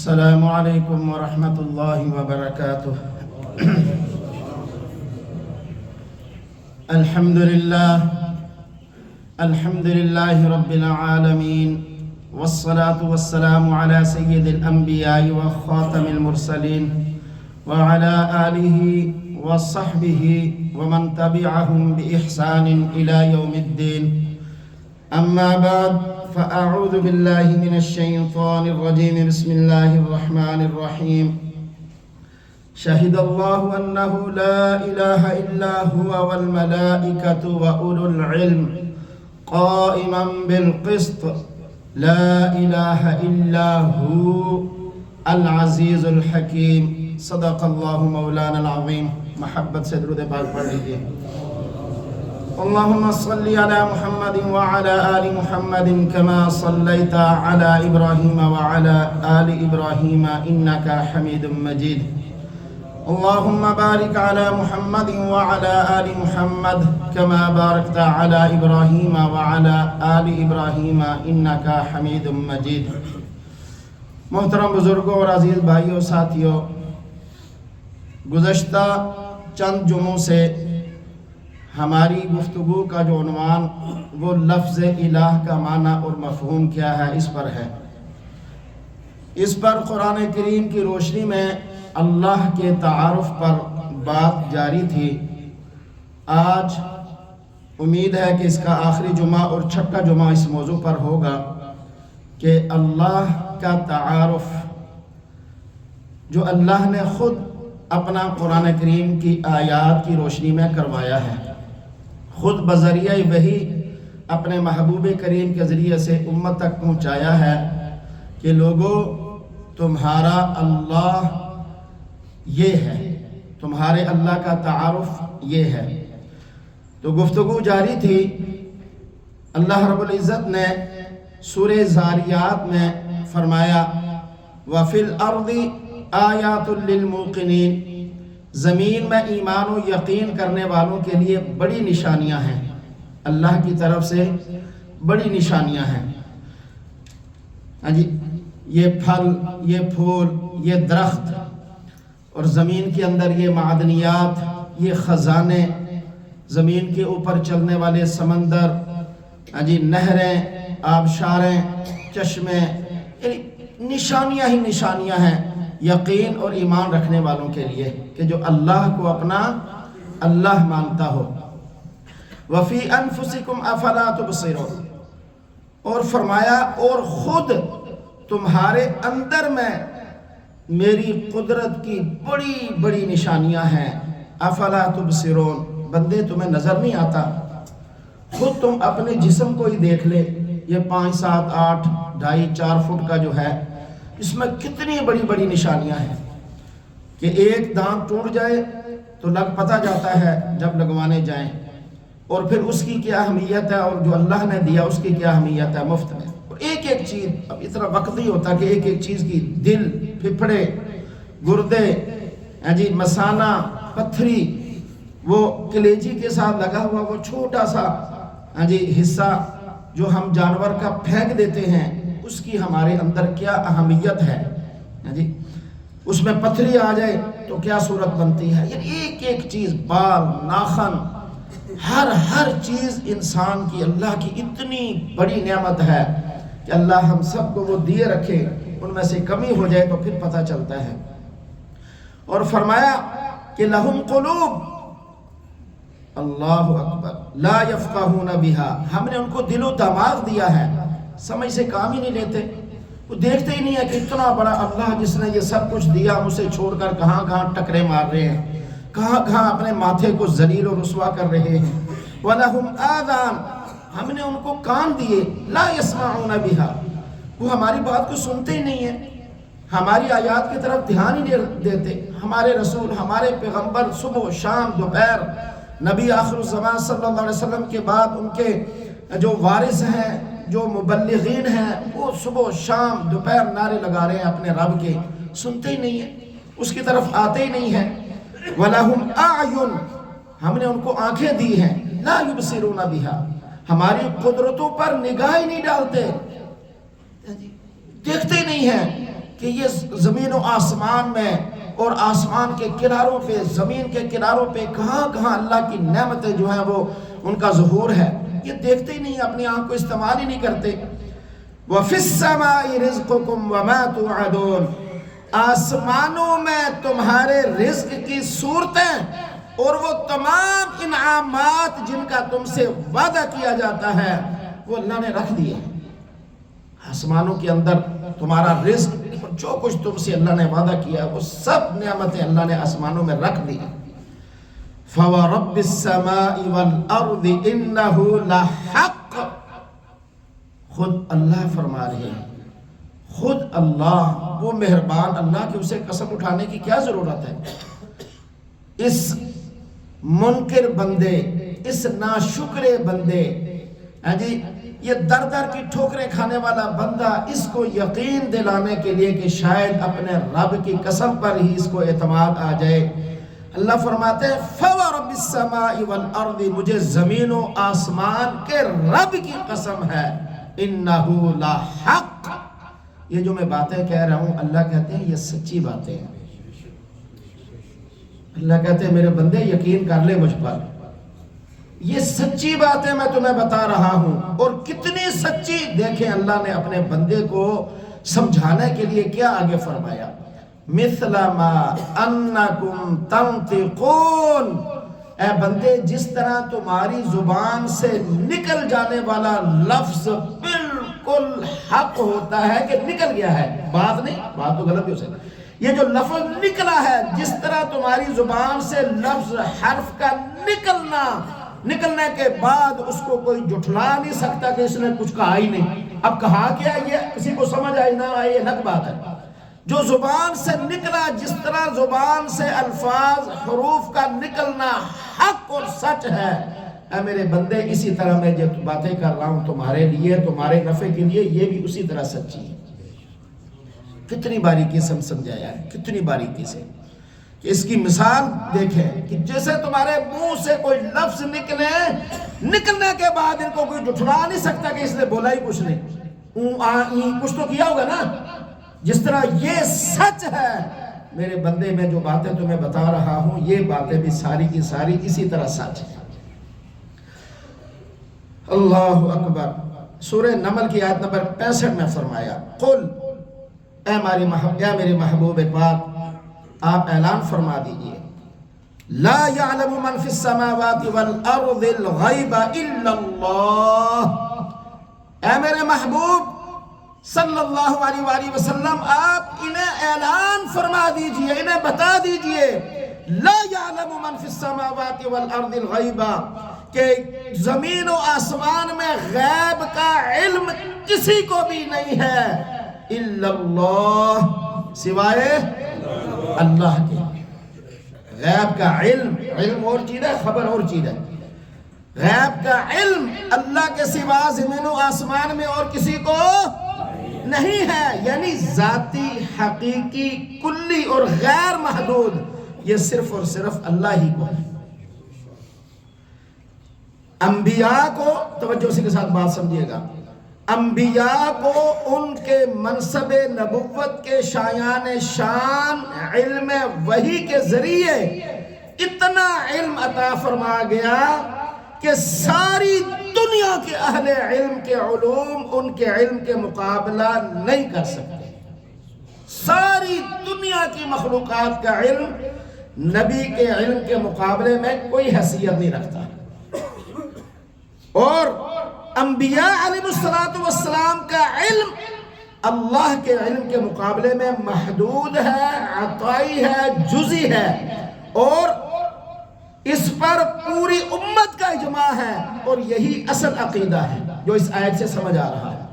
السلام علیکم ورحمۃ اللہ وبرکاتہ۔ الحمد للہ رب العالمین، والصلاة والسلام علی سید الانبیاء وخاتم المرسلین وعلی آلہ وصحبہ ومن تبعہم بإحسان الی یوم الدین، اما بعد فأعوذ باللہ من الشیطان الرجیم، بسم اللہ الرحمن الرحیم۔ شہد اللہ انہ لا الہ الا ہوا والملائکۃ وأولو العلم قائما بالقسط لا الہ الا ہو العزیز الحکیم۔ صدق اللہ مولانا العظیم۔ محبت سے درود پاک پڑھ لیجیے۔ اللہم صلی علی محمد وعلی آل محمد کما صلیت علی ابراہیم وعلی آل ابراہیم انکا حمید مجید۔ اللہم بارک علی محمد وعلی آل محمد کما بارکت علی ابراہیم وعلی آل ابراہیم انکا حمید مجید۔ محترم بزرگوں اور عزیز بھائیوں ساتھیوں، گزشتہ چند جمعوں سے ہماری گفتگو کا جو عنوان وہ لفظ الہ کا معنی اور مفہوم کیا ہے اس پر ہے۔ اس پر قرآن کریم کی روشنی میں اللہ کے تعارف پر بات جاری تھی۔ آج امید ہے کہ اس کا آخری جمعہ اور چھٹا جمعہ اس موضوع پر ہوگا کہ اللہ کا تعارف جو اللہ نے خود اپنا قرآن کریم کی آیات کی روشنی میں کروایا ہے، خود بذریعہ وحی اپنے محبوب کریم کے ذریعے سے امت تک پہنچایا ہے کہ لوگو تمہارا اللہ یہ ہے، تمہارے اللہ کا تعارف یہ ہے۔ تو گفتگو جاری تھی۔ اللہ رب العزت نے سورہ زاریات میں فرمایا وَفِي الْأَرْضِ آیَاتٌ لِّلْمُوقِنِينَ، زمین میں ایمان و یقین کرنے والوں کے لیے بڑی نشانیاں ہیں، اللہ کی طرف سے بڑی نشانیاں ہیں۔ یہ پھل، یہ پھول، یہ درخت اور زمین کے اندر یہ معدنیات، یہ خزانے، زمین کے اوپر چلنے والے سمندر، نہریں، آبشاریں، چشمے، نشانیاں ہی نشانیاں ہیں یقین اور ایمان رکھنے والوں کے لیے کہ جو اللہ کو اپنا اللہ مانتا ہو۔ وَفِي أَنفُسِكُمْ أَفَلَا تُبْصِرُونَ، اور فرمایا اور خود تمہارے اندر میں میری قدرت کی بڑی بڑی نشانیاں ہیں۔ أَفَلَا تُبْصِرُونَ، بندے تمہیں نظر نہیں آتا؟ خود تم اپنے جسم کو ہی دیکھ لے، یہ 5، 7، 8، 2.5، 4 فٹ کا جو ہے، اس میں کتنی بڑی بڑی نشانیاں ہیں کہ ایک دانت ٹوٹ جائے تو پتہ جاتا ہے جب لگوانے جائیں، اور پھر اس کی کیا اہمیت ہے اور جو اللہ نے دیا اس کی کیا اہمیت ہے مفت میں۔ اور ایک ایک چیز، اب اتنا وقت نہیں ہوتا کہ ایک ایک چیز کی دل، پھپھڑے، گردے، مثانہ، پتھری، وہ کلیجی کے ساتھ لگا ہوا وہ چھوٹا سا حصہ جو ہم جانور کا پھینک دیتے ہیں، اس کی ہمارے اندر کیا اہمیت ہے۔ اس میں پتھری آ جائے تو کیا صورت بنتی ہے۔ یعنی ایک ایک چیز، بال، ناخن، ہر چیز انسان کی اللہ کی اتنی بڑی نعمت ہے کہ اللہ ہم سب کو وہ دیے رکھے، ان میں سے کمی ہو جائے تو پھر پتہ چلتا ہے۔ اور فرمایا کہ لہم قلوب، اللہ اکبر، لا یفقہون بہا، ہم نے ان کو دل و دماغ دیا ہے، سمجھ سے کام ہی نہیں لیتے، وہ دیکھتے ہی نہیں ہے کہ اتنا بڑا اللہ جس نے یہ سب کچھ دیا اسے چھوڑ کر کہاں کہاں ٹکرے مار رہے ہیں، کہاں کہاں اپنے ماتھے کو ذلیل و رسوا کر رہے ہیں۔ وَلَهُمْ آذان، ہم نے ان کو کان دیے، لا يسمعون بها، وہ ہماری بات کو سنتے ہی نہیں ہیں، ہماری آیات کی طرف دھیان ہی نہیں دیتے۔ ہمارے رسول، ہمارے پیغمبر صبح و شام، دوپہر، نبی آخر الزمان صلی اللہ علیہ وسلم کے بعد ان کے جو وارث ہیں، جو مبلغین ہیں، وہ صبح و شام دوپہر نعرے لگا رہے ہیں اپنے رب کے، سنتے ہی نہیں ہیں، اس کی طرف آتے ہی نہیں ہیں۔ وَلَهُمْ أَعْيُنٌ، ہم نے ان کو آنکھیں دی ہیں، لَا يُبْصِرُونَ بِهَا، ہماری قدرتوں پر نگاہ ہی نہیں ڈالتے، دیکھتے ہی نہیں ہیں کہ یہ زمین و آسمان میں اور آسمان کے کناروں پہ، زمین کے کناروں پہ کہاں کہاں اللہ کی نعمتیں جو ہیں وہ ان کا ظہور ہے، یہ دیکھتے ہی نہیں، اپنی آنکھ کو استعمال ہی نہیں کرتے۔ وَفِي السَّمَاءِ رِزْقُكُمْ وَمَا تُوعَدُونَ، آسمانوں میں تمہارے رزق کی صورتیں اور وہ تمام انعامات جن کا تم سے وعدہ کیا جاتا ہے وہ اللہ نے رکھ دیے۔ آسمانوں کے اندر تمہارا رزق اور جو کچھ تم سے اللہ نے وعدہ کیا وہ سب نعمتیں اللہ نے آسمانوں میں رکھ دی۔ فَوَرَبِّ السَّمَاءِ وَالْأَرْضِ إِنَّهُ لَحَقٌّ، خود اللہ فرما رہے ہیں، خود اللہ وہ مہربان اللہ، کہ اسے قسم اٹھانے کی کیا ضرورت ہے؟ اس منکر بندے، اس ناشکرے بندے، جی یہ در در کی ٹھوکریں کھانے والا بندہ، اس کو یقین دلانے کے لیے کہ شاید اپنے رب کی قسم پر ہی اس کو اعتماد آ جائے، اللہ فرماتے ہیں فَوَرَبِّ السَّمَاءِ وَالْأَرْضِ، مجھے زمین و آسمان کے رب کی قسم ہے، إِنَّهُ لَحَقٌّ، یہ جو میں باتیں کہہ رہا ہوں اللہ کہتے ہیں یہ سچی باتیں ہیں۔ اللہ کہتے ہیں میرے بندے یقین کر لے مجھ پر، یہ سچی باتیں میں تمہیں بتا رہا ہوں، اور کتنی سچی، دیکھیں اللہ نے اپنے بندے کو سمجھانے کے لیے کیا آگے فرمایا، مثل ما انکم تنطقون، اے بندے جس طرح تمہاری زبان سے نکل جانے والا لفظ بالکل حق ہوتا ہے کہ نکل گیا ہے، بات نہیں، بات تو غلط بھی ہو سکتی، یہ جو لفظ نکلا ہے، جس طرح تمہاری زبان سے لفظ حرف کا نکلنے کے بعد اس کو کوئی جھٹلا نہیں سکتا کہ اس نے کچھ کہا ہی نہیں، اب کہا کیا یہ کسی کو سمجھ آئی نہ آئی الگ بات ہے، جو زبان سے نکلا، جس طرح زبان سے الفاظ حروف کا نکلنا حق اور سچ ہے، اے میرے بندے اسی طرح میں جو باتیں کر رہا ہوں تمہارے لیے، تمہارے نفع کے لیے، یہ بھی اسی طرح سچی ہے۔ کتنی باریکی سے سمجھایا ہے، کتنی باریکی سے، کہ اس کی مثال دیکھیں کہ جیسے تمہارے منہ سے کوئی لفظ نکلنے کے بعد ان کو کوئی جھٹلا نہیں سکتا کہ اس نے بولا ہی کچھ نہیں، کچھ تو کیا ہوگا نا، جس طرح یہ سچ ہے میرے بندے، میں جو باتیں تمہیں بتا رہا ہوں یہ باتیں بھی ساری کی ساری اسی طرح سچ ہے۔ اللہ اکبر۔ سورہ نمل کی آیت نمبر 65 میں فرمایا قل، اے میرے محبوب پاک آپ اعلان فرما دیجئے، لا يعلم من في السماوات والارض الغیب الا اللہ، اے میرے محبوب صلی اللہ علیہ وآلہ وسلم آپ انہیں اعلان فرما دیجئے، انہیں بتا دیجئے، لا يعلم من في السماوات والارض الغیب، کہ زمین و آسمان میں غیب کا علم کسی کو بھی نہیں ہے، الا اللہ، سوائے اللہ کے۔ غیب کا علم اور چیز ہے، خبر اور چیز ہے، غیب کا علم اللہ کے سوا زمین و آسمان میں اور کسی کو نہیں ہے، یعنی ذاتی، حقیقی، کلی اور غیر محدود، یہ صرف اور صرف اللہ ہی کو ہے۔ انبیاء کو توجہ سے کے ساتھ بات سمجھیے گا، انبیاء کو ان کے منصب نبوت کے شایان شان علم وحی کے ذریعے اتنا علم عطا فرما گیا کہ ساری دنیا کے اہل علم کے علوم ان کے علم کے مقابلہ نہیں کر سکتے، ساری دنیا کی مخلوقات کا علم نبی کے علم کے مقابلے میں کوئی حیثیت نہیں رکھتا، اور انبیاء علیہ السلام کا علم اللہ کے علم کے مقابلے میں محدود ہے، عطائی ہے، جزئی ہے، اور اس پر پوری امت کا اجماع ہے، اور یہی اصل عقیدہ ہے جو اس آیت سے سمجھ آ رہا ہے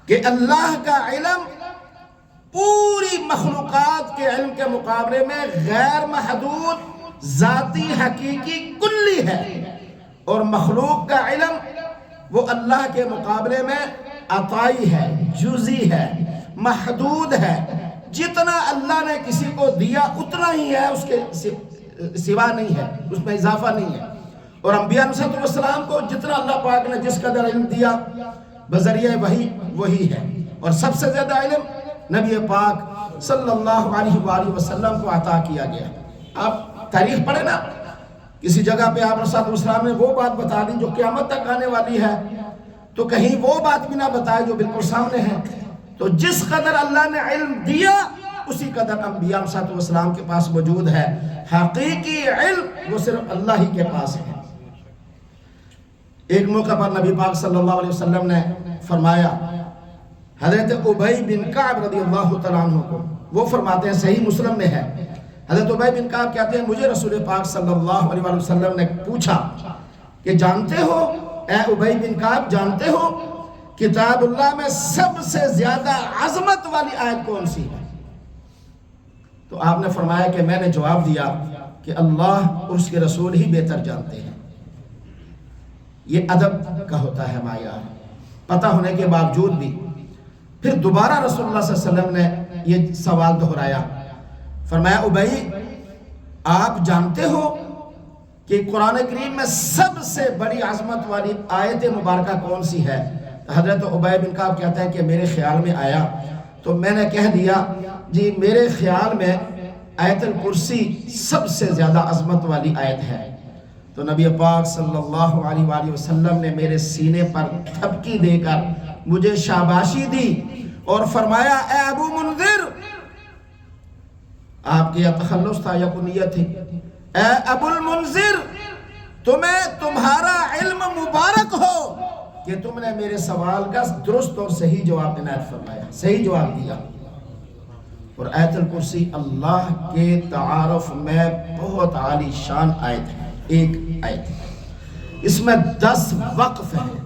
کہ اللہ کا علم پوری مخلوقات کے علم کے مقابلے میں غیر محدود، ذاتی، حقیقی، کلی ہے، اور مخلوق کا علم وہ اللہ کے مقابلے میں عطائی ہے، جزئی ہے، محدود ہے، جتنا اللہ نے کسی کو دیا اتنا ہی ہے، اس کے سوا نہیں ہے، اس میں اضافہ نہیں ہے، اور انبیاء علیہ السلام کو جتنا اللہ پاک نے جس قدر علم دیا بذریعہ وحی وہی ہے، اور سب سے زیادہ علم نبی پاک صلی اللہ علیہ وآلہ وسلم کو عطا کیا گیا۔ آپ تاریخ پڑھیں نا، کسی جگہ پہ آپ علیہ السلام نے وہ بات بتا دی جو قیامت تک آنے والی ہے، تو کہیں وہ بات بھی نہ بتائے جو بالکل سامنے ہے۔ تو جس قدر اللہ نے علم دیا اسی قدر انبیاء علیہ السلام کے پاس موجود ہے۔ حقیقی علم وہ صرف اللہ ہی کے پاس ہے۔ ایک موقع پر نبی پاک صلی اللہ علیہ وسلم نے فرمایا حضرت ابی بن کعب رضی اللہ تعالیٰ عنہ کو، وہ فرماتے ہیں صحیح مسلم میں ہے، حضرت ابی بن کعب کہتے ہیں مجھے رسول پاک صلی اللہ علیہ وسلم نے پوچھا کہ جانتے ہو اے ابی بن کعب، جانتے ہو کتاب اللہ میں سب سے زیادہ عظمت والی آیت کون سی ہے؟ تو آپ نے فرمایا کہ میں نے جواب دیا کہ اللہ اور اس کے رسول ہی بہتر جانتے ہیں۔ یہ ادب کا ہوتا ہے معیار، پتہ ہونے کے باوجود بھی۔ پھر دوبارہ رسول اللہ صلی اللہ علیہ وسلم نے یہ سوال دہرایا، فرمایا ابی آپ جانتے ہو کہ قرآن کریم میں سب سے بڑی عظمت والی آیت مبارکہ کون سی ہے؟ حضرت ابی بن کعب کہتا ہے کہ میرے خیال میں آیا تو میں نے کہہ دیا جی میرے خیال میں آیت الکرسی سب سے زیادہ عظمت والی آیت ہے۔ تو نبی پاک صلی اللہ علیہ وآلہ وسلم نے میرے سینے پر تھپکی دے کر مجھے شاباشی دی اور فرمایا اے ابو منذر، آپ کی یا تخلص تھا یا کنیت تھی، اے ابو المنذر تمہیں تمہارا علم مبارک ہو کہ تم نے میرے سوال کا درست اور صحیح جواب عنایت فرمایا، صحیح جواب دیا۔ اور آیت الکرسی اللہ کے تعارف میں بہت عالی شان آیت ہے، ایک آیت ہے، اس میں 10 وقف ہیں،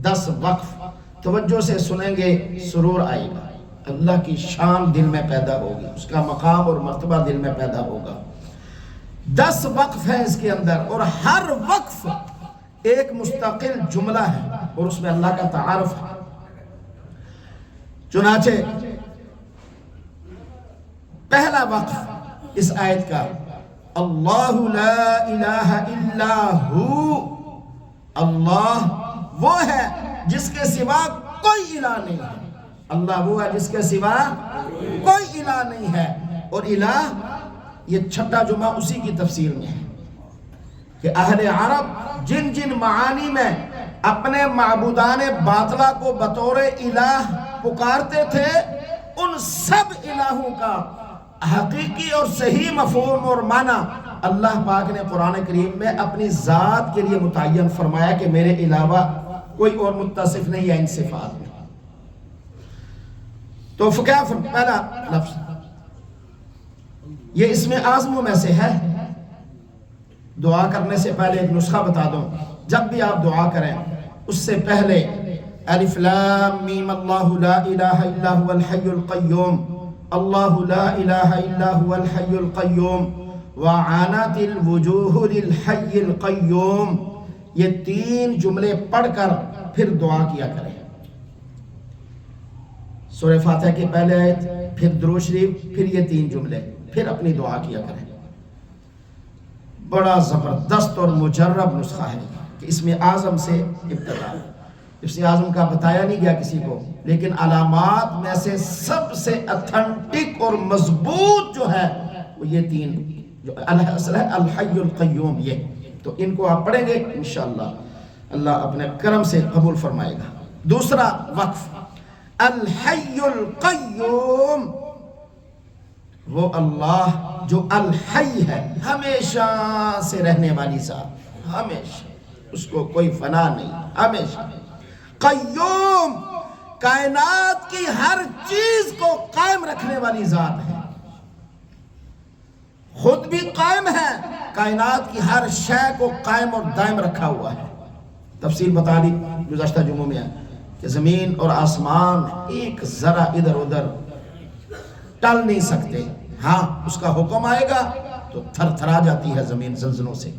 10 وقف توجہ سے سنیں گے سرور آئے گا، اللہ کی شان دل میں پیدا ہوگی، اس کا مقام اور مرتبہ دل میں پیدا ہوگا۔ 10 وقف ہیں اس کے اندر اور ہر وقف ایک مستقل جملہ ہے اور اس میں اللہ کا تعارف ہے۔ چنانچہ پہلا وقف اس آیت کا اللہ لا الہ الا ہو، اللہ وہ ہے جس کے سوا کوئی الہ نہیں ہے، اللہ وہ ہے جس کے سوا کوئی الہ نہیں ہے۔ اور الہ یہ چھٹا جمعہ اسی کی تفسیر میں ہے کہ اہل عرب جن جن معانی میں اپنے معبودان باطلہ کو بطور الہ پکارتے تھے ان سب الہوں کا حقیقی اور صحیح مفہوم اور معنی اللہ پاک نے قرآن کریم میں اپنی ذات کے لیے متعین فرمایا کہ میرے علاوہ کوئی اور متصف نہیں ہے ان صفات میں۔ تو کیا پہلا لفظ یہ اسم اعظموں میں سے ہے۔ دعا کرنے سے پہلے ایک نسخہ بتا دوں، جب بھی آپ دعا کریں اس سے پہلے الف لام میم اللہ لا الہ الا هو الحی القیوم، اللہ لا الہ الا هو الحی القیوم وعنت الوجوہ للحی القیوم، یہ 3 جملے پڑھ کر پھر دعا کیا کریں۔ سورہ فاتحہ کی پہلے آیت، پھر درود شریف، پھر یہ 3 جملے، پھر اپنی دعا کیا کریں۔ بڑا زبردست اور مجرب نسخہ ہے کہ اسم اعظم سے ابتدا، اسم اعظم کا بتایا نہیں گیا کسی کو، لیکن علامات میں سے سب سے اتھنٹک اور مضبوط جو ہے وہ یہ 3 جو اصل ہے الحی القیوم، یہ تو ان کو آپ پڑھیں گے انشاءاللہ اللہ اپنے کرم سے قبول فرمائے گا۔ دوسرا وقف الحی القیوم، وہ اللہ جو الحی ہے، ہمیشہ سے رہنے والی ذات، ہمیشہ اس کو کوئی فنا نہیں، ہمیشہ قیوم، کائنات کی ہر چیز کو قائم رکھنے والی ذات ہے، خود بھی قائم ہے، کائنات کی ہر شے کو قائم اور دائم رکھا ہوا ہے۔ تفصیل بتا دی گزشتہ جمعوں میں ہے کہ زمین اور آسمان ایک ذرا ادھر ادھر ٹل نہیں سکتے، ہاں اس کا حکم آئے گا تو تھر تھرا جاتی ہے زمین زلزلوں سے۔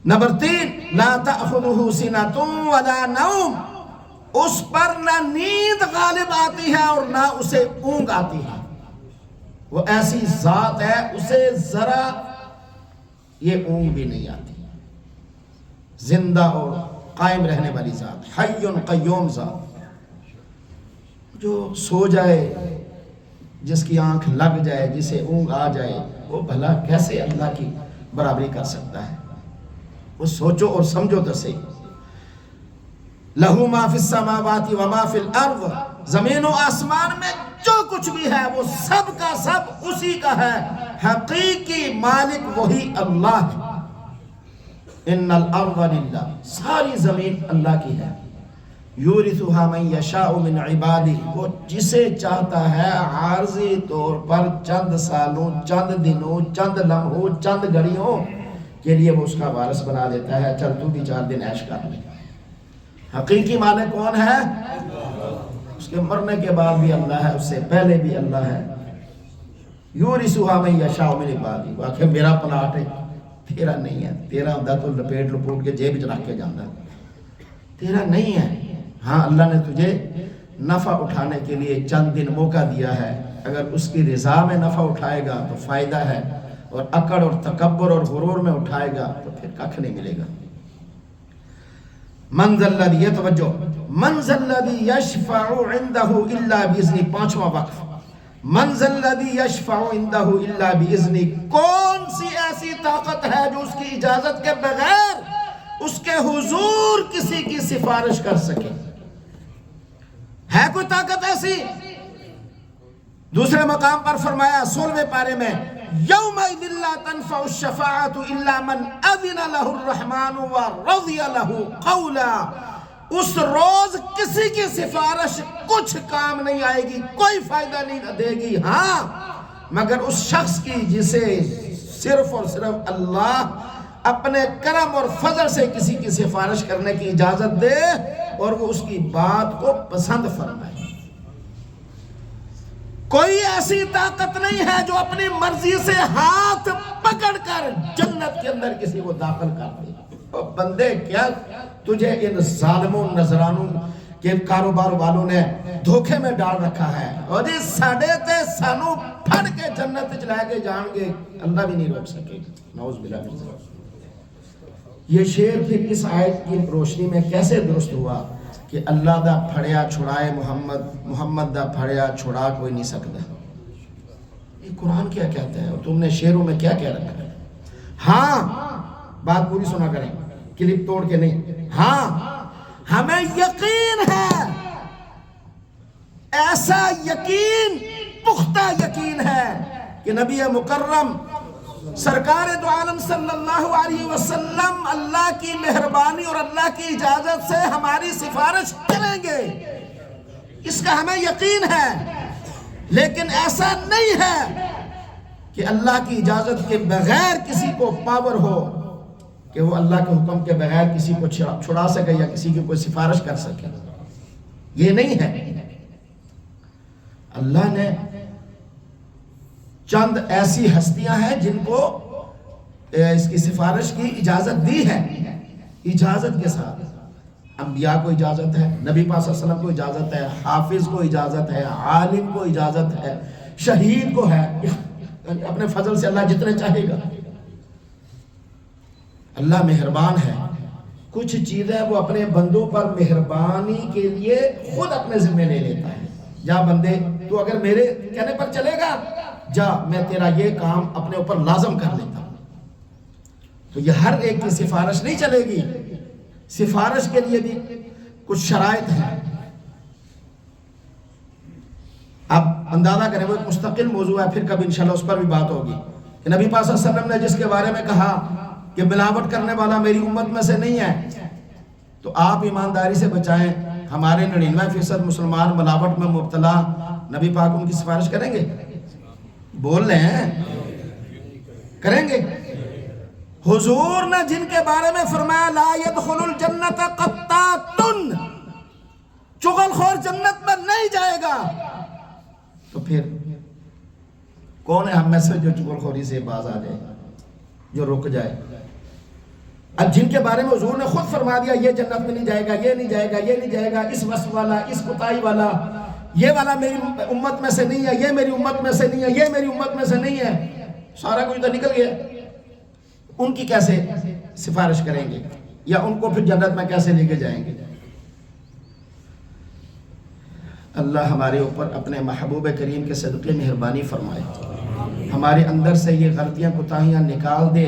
نمبر 3 لا تأخذہ سنۃ ولا نوم، اس پر نہ نیند غالب آتی ہے اور نہ اسے اونگ آتی ہے، وہ ایسی ذات ہے اسے ذرا یہ اونگ بھی نہیں آتی، زندہ اور قائم رہنے والی ذات، حی قیوم ذات۔ جو سو جائے، جس کی آنکھ لگ جائے، جسے اونگ آ جائے، وہ بھلا کیسے اللہ کی برابری کر سکتا ہے؟ وہ سوچو اور سمجھو تو صحیح۔ لہو ما فی السماوات و ما فی الارض، زمین و آسمان میں جو کچھ بھی ہے وہ سب کا سب اسی کا ہے، حقیقی مالک وہی اللہ ہے۔ ان الارض للہ، ساری زمین اللہ کی ہے۔ یورثھا من یشاء من عبادہ، وہ جسے چاہتا ہے عارضی طور پر چند سالوں، چند دنوں، چند لمحوں، چند گھڑیوں کے لیے وہ اس کا وارث بنا دیتا ہے، چل تو بھی 4 دن عیش کر لے۔ حقیقی مالک کون ہے؟ اس کے مرنے کے بعد بھی اللہ ہے، اس سے پہلے بھی اللہ ہے۔ یورثھا من یشاء من عبادہ، وہ آخر میرا پلاٹ ہے، تیرا نہیں ہے۔ تیرا ہوتا تو لپیٹ لپوٹ کے جیب وچ رکھ کے جانا، تیرا نہیں ہے۔ ہاں اللہ نے تجھے نفع اٹھانے کے لیے چند دن موقع دیا ہے، اگر اس کی رضا میں نفع اٹھائے گا تو فائدہ ہے، اور اکڑ اور تکبر اور غرور میں اٹھائے گا تو پھر کچھ نہیں ملے گا۔ من ذا الذی، یہ توجہ، من ذا الذی یشفع عندہ الا باذنہ، 5واں وقف، من ذا الذی یشفع عندہ الا باذنہ، کون سی ایسی طاقت ہے جو اس کی اجازت کے بغیر اس کے حضور کسی کی سفارش کر سکے؟ ہے کوئی طاقت ایسی؟ دوسرے مقام پر فرمایا 16ویں پارے میں، یومئذ لا تنفع الشفاعۃ الا من اذن له الرحمن ورضی له قولا، اس روز کسی کی سفارش کچھ کام نہیں آئے گی، کوئی فائدہ نہیں دے گی، ہاں مگر اس شخص کی جسے صرف اور صرف اللہ اپنے کرم اور فضل سے کسی کی سفارش کرنے کی اجازت دے اور وہ اس کی بات کو پسند فرمائے۔ کوئی ایسی طاقت نہیں ہے جو اپنی مرضی سے ہاتھ پکڑ کر جنت کے اندر کسی کو داخل کر دے۔ اور بندے کیا تجھے ان ظالموں نذرانوں کے کاروبار والوں نے دھوکے میں ڈال رکھا ہے، اور جی ساڑے تے سانو پھڑ کے جنت چلے کے جان گے، اللہ بھی نہیں روک سکے گا۔ نعوذ باللہ من ذالک۔ یہ شعر پھر اس آیت کی روشنی میں کیسے درست ہوا کہ اللہ دا پھڑیا چھڑائے محمد، محمد دا پھڑیا چھڑا کوئی نہیں سکتا؟ یہ قرآن کیا کہتا ہے اور تم نے شعروں میں کیا کہہ رکھا ہے؟ ہاں بات پوری سنا کریں، کلپ توڑ کے نہیں۔ ہاں ہمیں یقین ہے، ایسا یقین، پختہ یقین ہے کہ نبی مکرم سرکار دو عالم صلی اللہ علیہ وسلم اللہ کی مہربانی اور اللہ کی اجازت سے ہماری سفارش کریں گے، اس کا ہمیں یقین ہے۔ لیکن ایسا نہیں ہے کہ اللہ کی اجازت کے بغیر کسی کو پاور ہو کہ وہ اللہ کے حکم کے بغیر کسی کو چھڑا سکے یا کسی کی کوئی سفارش کر سکے، یہ نہیں ہے۔ اللہ نے چند ایسی ہستیاں ہیں جن کو اس کی سفارش کی اجازت دی ہے، اجازت کے ساتھ۔ انبیاء کو اجازت ہے، نبی پاک صلی اللہ علیہ وسلم کو اجازت ہے، حافظ کو اجازت ہے، عالم کو اجازت ہے، شہید کو ہے، اپنے فضل سے اللہ جتنے چاہے گا۔ اللہ مہربان ہے، کچھ چیزیں وہ اپنے بندوں پر مہربانی کے لیے خود اپنے ذمہ لے لیتا ہے۔ جا بندے تو اگر میرے کہنے پر چلے گا، جا میں تیرا یہ کام اپنے اوپر لازم کر لیتا ہوں۔ تو یہ ہر ایک کی سفارش نہیں چلے گی، سفارش کے لیے بھی کچھ شرائط ہیں۔ اب اندازہ کریں، وہ ایک مستقل موضوع ہے، پھر کبھی انشاءاللہ اس پر بھی بات ہوگی کہ نبی پاک صلی اللہ علیہ وسلم نے جس کے بارے میں کہا کہ ملاوٹ کرنے والا میری امت میں سے نہیں ہے، تو آپ ایمانداری سے بچائیں، ہمارے 99% مسلمان ملاوٹ میں مبتلا، نبی پاک ان کی سفارش کریں گے؟ بول رہے ہیں کریں گے؟ حضور نے جن کے بارے میں فرمایا لا يدخل الجنت قطات، چغل خور جنت میں نہیں جائے گا، تو پھر کون ہے ہم میں سے جو چغل خوری سے باز آ جائے، جو رک جائے؟ اب جن کے بارے میں حضور نے خود فرما دیا یہ جنت میں نہیں جائے گا، یہ نہیں جائے گا، یہ نہیں جائے گا، اس وصف والا، اس کوتاہی والا، یہ والا میری امت میں سے نہیں ہے، یہ میری امت میں سے نہیں ہے، یہ میری امت میں سے نہیں ہے، سارا کچھ تو نکل گیا، ان کی کیسے سفارش کریں گے یا ان کو پھر جنت میں کیسے لے کے جائیں گے؟ اللہ ہمارے اوپر اپنے محبوب کریم کے صدقے مہربانی فرمائے، ہمارے اندر سے یہ غلطیاں کوتاہیاں نکال دے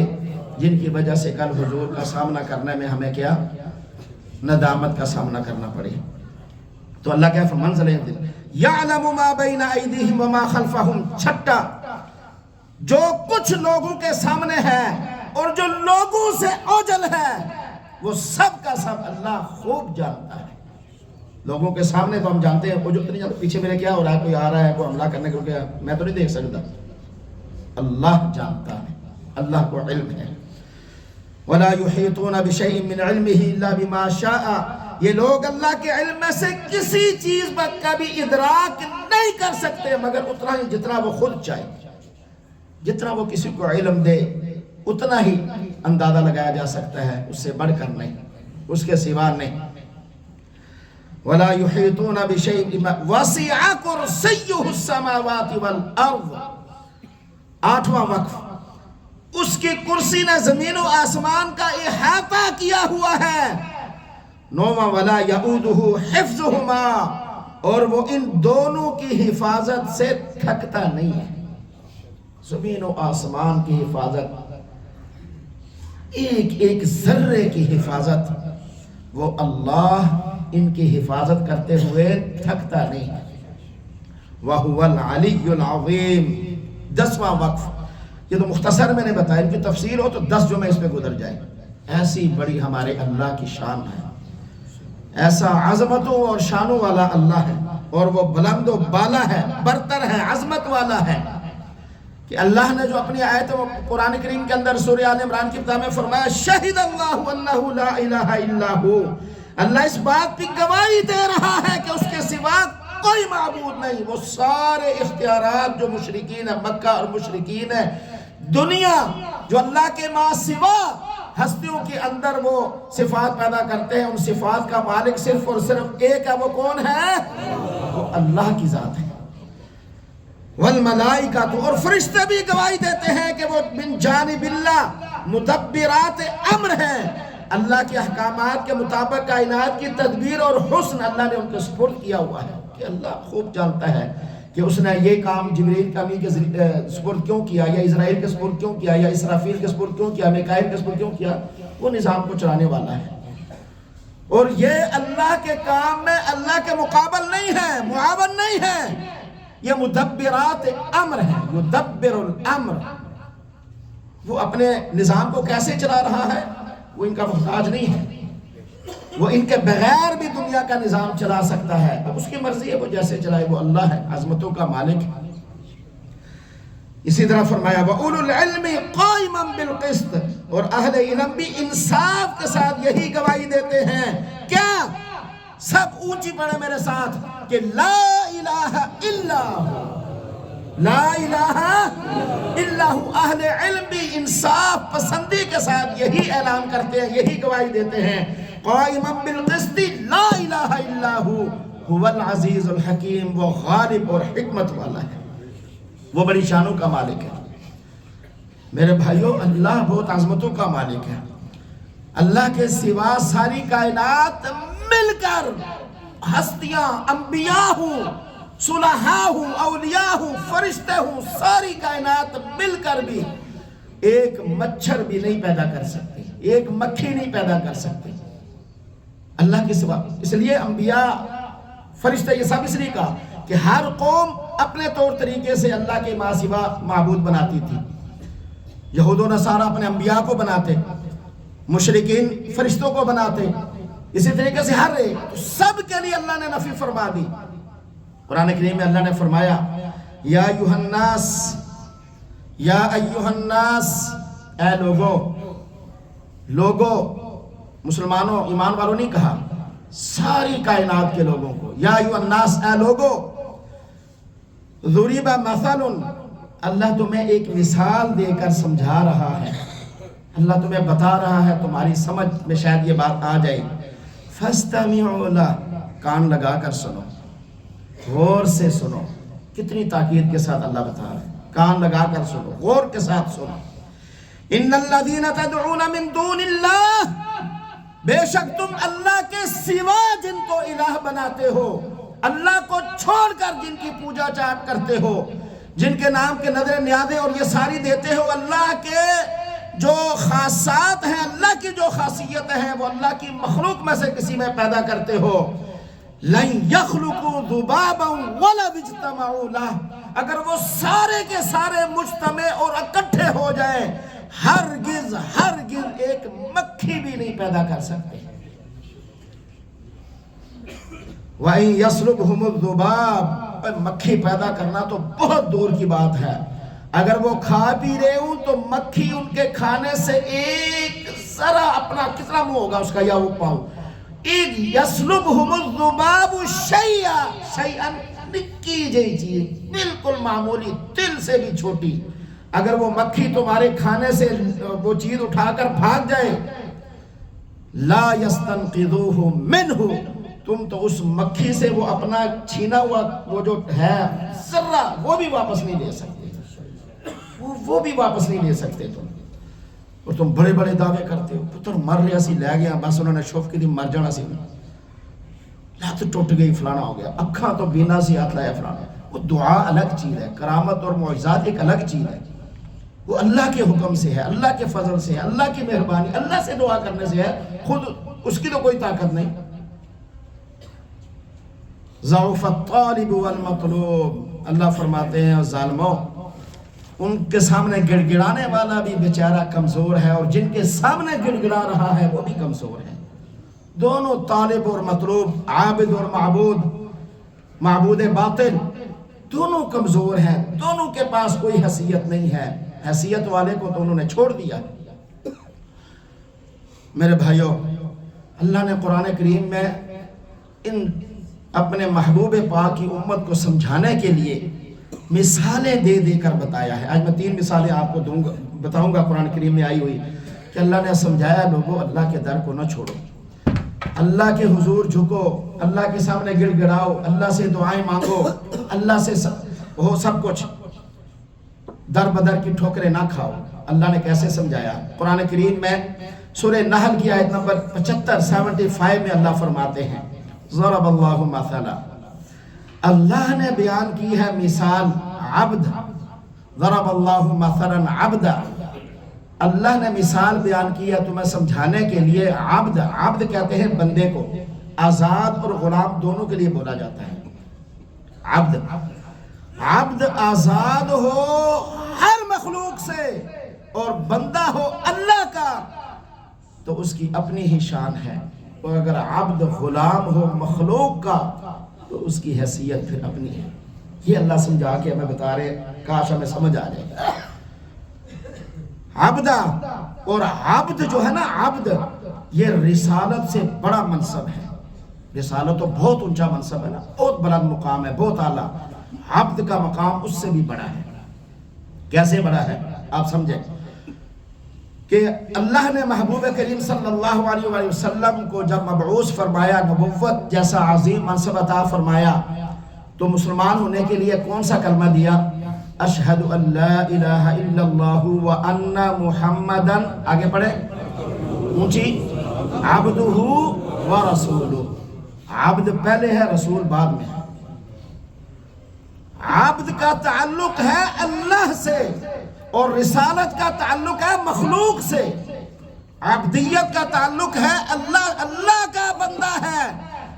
جن کی وجہ سے کل حضور کا سامنا کرنے میں ہمیں کیا ندامت کا سامنا کرنا پڑے۔ تو اللہ کہہ منزل یعلم ما بین ایدیہم وما خلفہم، چھٹا جو کچھ لوگوں کے سامنے ہے اور جو لوگوں سے اوجل ہے وہ سب کا سب اللہ خوب جانتا ہے۔ لوگوں کے سامنے تو ہم جانتے ہیں، اوجل تو نہیں جانتے پیچھے میرے کیا ہو رہا ہے، کوئی آ رہا ہے کوئی حملہ کرنے کو کیا میں تو نہیں دیکھ سکتا، اللہ جانتا ہے، اللہ کو علم ہے۔ وَلَا يُحِيطُونَ بِشَيْءٍ مِّنْ عِلْمِهِ إِلَّا بِمَا شَاءَ، یہ لوگ اللہ کے علم میں سے کسی چیز پر کبھی ادراک نہیں کر سکتے مگر اتنا ہی جتنا وہ خود چاہے۔ جتنا وہ کسی کو علم دے اتنا ہی اندازہ لگایا جا سکتا ہے، اس سے بڑھ کر نہیں، اس کے سوا نہیں۔ وَلَا يُحِيطُونَ بِشَيْءٍ وَسِعَ كُرْسِيُّهُ السَّمَاوَاتِ وَالْأَرْضِ، آٹھواں وقف، اس کی کرسی نے زمین و آسمان کا احاطہ کیا ہوا ہے۔ نوواں وَلَا يَئُودُهُ حِفْظُهُمَا، اور وہ ان دونوں کی حفاظت سے تھکتا نہیں ہے۔ زمین و آسمان کی حفاظت، ایک ایک ذرے کی حفاظت، وہ اللہ ان کی حفاظت کرتے ہوئے تھکتا نہیں ہے۔ وَهُوَ الْعَلِيُّ الْعَظِيمُ، 10واں وقف، یہ تو مختصر میں نے بتایا، ان کی تفسیر ہو تو 10 جو میں اس پہ گزر جائے۔ ایسی بڑی ہمارے اللہ کی شان ہے، ایسا عظمتوں اور شانوں والا اللہ ہے، اور وہ بلند و بالا ہے، برتر ہے، عظمت والا ہے کہ اللہ نے جو اپنی آیت قرآن کریم کے اندر سورہ آل عمران کی ابتدا میں فرمایا شہد اللہ انہ لا الہ الا ہو، اللہ اس بات کی گواہی دے رہا ہے کہ اس کے سوا کوئی معبود نہیں۔ وہ سارے اختیارات جو مشرکین ہیں مکہ اور مشرکین ہیں دنیا، جو اللہ کے ماں سوا ہستیوں کے اندر وہ صفات پیدا کرتے ہیں، ان صفات کا مالک صرف اور صرف ایک ہے، وہ کون ہے؟ وہ اللہ کی ذات ہے۔ والملائکۃ، اور فرشتے بھی گواہی دیتے ہیں کہ وہ من جانب اللہ مدبرات امر ہیں، اللہ کے احکامات کے مطابق کائنات کی تدبیر اور حسن اللہ نے ان کے سپرد کیا ہوا ہے۔ کہ اللہ خوب جانتا ہے کہ اس نے یہ کام جبریل کا کے سپرد کیوں کیا، یا اسرائیل کے سپرد کیوں کیا، یا اسرافیل کے سپرد کیوں کیا، میکائیل کے سپرد کیوں کیا، وہ نظام کو چلانے والا ہے۔ اور یہ اللہ کے کام میں اللہ کے مقابل نہیں ہے، معاون نہیں ہے، یہ مدبرات امر ہے، مدبر الامر۔ وہ اپنے نظام کو کیسے چلا رہا ہے، وہ ان کا محتاج نہیں ہے، وہ ان کے بغیر بھی دنیا کا نظام چلا سکتا ہے، اب اس کی مرضی ہے وہ جیسے چلائے، وہ اللہ ہے، عظمتوں کا مالک ہے۔ اسی طرح فرمایا وَأُولُو الْعِلْمِ قَائِمًا بِالْقِسْطِ، اور اہل علم بھی انصاف کے ساتھ یہی گواہی دیتے ہیں، کیا؟ سب اونچی پڑھے میرے ساتھ کہ لا الہ الا ہو، لا الہ الا ہو۔ اہل علم بھی انصاف پسندی کے ساتھ یہی اعلان کرتے ہیں، یہی گواہی دیتے ہیں، قائما بالقسط لا الہ الا ہو هو العزیز الحکیم، وہ غالب اور حکمت والا ہے، وہ بڑی شانوں کا مالک ہے۔ میرے بھائیوں، اللہ بہت عظمتوں کا مالک ہے۔ اللہ کے سوا ساری کائنات مل کر، ہستیاں، انبیاء ہوں، صلحاء ہوں، اولیاء ہوں، فرشتے ہوں، ساری کائنات مل کر بھی ایک مچھر بھی نہیں پیدا کر سکتے، ایک مکھی نہیں پیدا کر سکتے اللہ کے سوا۔ اس لیے انبیاء، فرشتے، یہ سب اس لیے کہا کہ ہر قوم اپنے طور طریقے سے اللہ کے ماں سوا معبود بناتی تھی۔ یہود و نصارہ اپنے انبیاء کو بناتے، مشرکین فرشتوں کو بناتے، اسی طریقے سے ہر ایک، تو سب کے لیے اللہ نے نفی فرما دی۔ قرآن کریم میں اللہ نے فرمایا یا ایھا الناس، یا ایھا الناس، اے لوگو، مسلمانوں ایمان والوں نہیں کہا، ساری کائنات کے لوگوں کو، یا ایھا الناس، اے لوگو، ضُرِبَ مَثَلٌ، اللہ تمہیں ایک مثال دے کر سمجھا رہا ہے، اللہ تمہیں بتا رہا ہے، تمہاری سمجھ میں شاید یہ بات آ جائے، فَاسْتَمِعُوا لَهُ، کان لگا کر سنو، غور سے سنو، کتنی تاکید کے ساتھ اللہ بتا رہا ہے، کان لگا کر سنو، غور کے ساتھ سنو۔ ان الذین تدعون من دون اللہ، بے شک تم اللہ کے سوا جن کو الہ بناتے ہو، اللہ کو چھوڑ کر جن کی پوجا چاٹ کرتے ہو، جن کے نام کے نظر نیازیں اور یہ ساری دیتے ہو، اللہ کے جو خاصات ہیں، اللہ کی جو خاصیتیں ہیں، وہ اللہ کی مخلوق میں سے کسی میں پیدا کرتے ہو۔ لَن يَخْلُقُوا ذُبَابًا وَلَوِ اجْتَمَعُوا لَهُ، اگر وہ سارے کے سارے مجتمع اور اکٹھے ہو جائیں، ہرگز ایک مکھی بھی نہیں پیدا کر سکتے۔ وَإِن يَسْلُبْهُمُ الذُّبَابُ، مکھی پیدا کرنا تو بہت دور کی بات ہے۔ اگر وہ کھا پی رہے ہوں تو مکھی ان کے کھانے سے ایک ذرا اپنا کتنا منہ ہوگا اس کا، یا وہ پاؤں، ایک یسلبہم الذباب شیئا، نکی جئی چیز، بالکل معمولی، تل سے بھی چھوٹی، اگر وہ مکھی تمہارے کھانے سے وہ چیز اٹھا کر بھاگ جائے، لا یستنقذوہ منہ، تم تو اس مکھی سے وہ اپنا چھینا ہوا وہ جو ہے ذرہ وہ بھی واپس نہیں لے سکتے، وہ بھی واپس نہیں لے سکتے تم۔ اور تم بڑے بڑے دعوے کرتے ہو، پتر مر رہا سی لے گیا، بس انہوں نے شوف کی دی مر جانا سی، لات ٹوٹ گئی، فلانا ہو گیا، اکھاں تو بینا سی ہاتھ لایا فلانا۔ وہ دعا الگ چیز ہے، کرامت اور معجزات ایک الگ چیز ہے، وہ اللہ کے حکم سے ہے، اللہ کے فضل سے ہے، اللہ کی مہربانی، اللہ سے دعا کرنے سے ہے، خود اس کی تو کوئی طاقت نہیں۔ ضعف الطالب والمطلوب، اللہ فرماتے ہیں ظالموں، ان کے سامنے گڑ گڑانے والا بھی بیچارہ کمزور ہے، اور جن کے سامنے گڑ گڑا رہا ہے وہ بھی کمزور ہے۔ دونوں طالب اور مطلوب، عابد اور معبود باطل، دونوں کمزور ہیں، دونوں کے پاس کوئی حیثیت نہیں ہے۔ حیثیت والے کو تو انہوں نے چھوڑ دیا۔ میرے بھائیوں، اللہ نے قرآن کریم میں ان اپنے محبوب پاک کی امت کو سمجھانے کے لیے مثالیں دے دے کر بتایا ہے۔ آج میں 3 مثالیں آپ کو بتاؤں گا قرآن کریم میں آئی ہوئی، کہ اللہ نے سمجھایا لوگوں اللہ کے در کو نہ چھوڑو، اللہ کے حضور جھکو، اللہ کے سامنے گڑ گڑاؤ، اللہ سے دعائیں مانگو، اللہ سے ہو سب کچھ، در بدر کی ٹھوکریں نہ کھاؤ۔ اللہ نے کیسے سمجھایا؟ قرآن کریم میں سورہ نحل کی آیت نمبر 75 میں اللہ فرماتے ہیں، ضرب اللہ مثلا، اللہ نے بیان کی ہے مثال عبد، ضرب اللہ مثلا عبد، اللہ نے مثال بیان کی ہے تمہیں سمجھانے کے لیے عبد، عبد کہتے ہیں بندے کو، آزاد اور غلام دونوں کے لیے بولا جاتا ہے۔ عبد، عبد آزاد ہو ہر مخلوق سے اور بندہ ہو اللہ کا تو اس کی اپنی ہی شان ہے، اور اگر عبد غلام ہو مخلوق کا تو اس کی حیثیت پھر اپنی ہے۔ یہ اللہ سمجھا کے ہمیں بتا رہے، کاش ہمیں سمجھ آ جائے۔ عبدہ، اور عبد جو ہے نا، عبد یہ رسالت سے بڑا منصب ہے۔ رسالت تو بہت اونچا منصب ہے نا، بہت بلند مقام ہے، بہت اعلیٰ۔ عبد کا مقام اس سے بھی بڑا ہے۔ کیسے بڑا ہے آپ سمجھیں کہ اللہ نے محبوب کریم صلی اللہ علیہ وآلہ وسلم کو جب مبعوث فرمایا، نبوت جیسا عظیم منصب عطا فرمایا، تو مسلمان ہونے کے لیے کون سا کلمہ دیا؟ اشہد ان لا الہ الا اللہ وان محمدا، آگے پڑھے اونچی، عبدہ ورسولہ، عبد پہلے ہے رسول بعد میں ہے۔ عبد کا تعلق ہے اللہ سے اور رسالت کا تعلق ہے مخلوق سے۔ عبدیت کا تعلق ہے اللہ کا بندہ ہے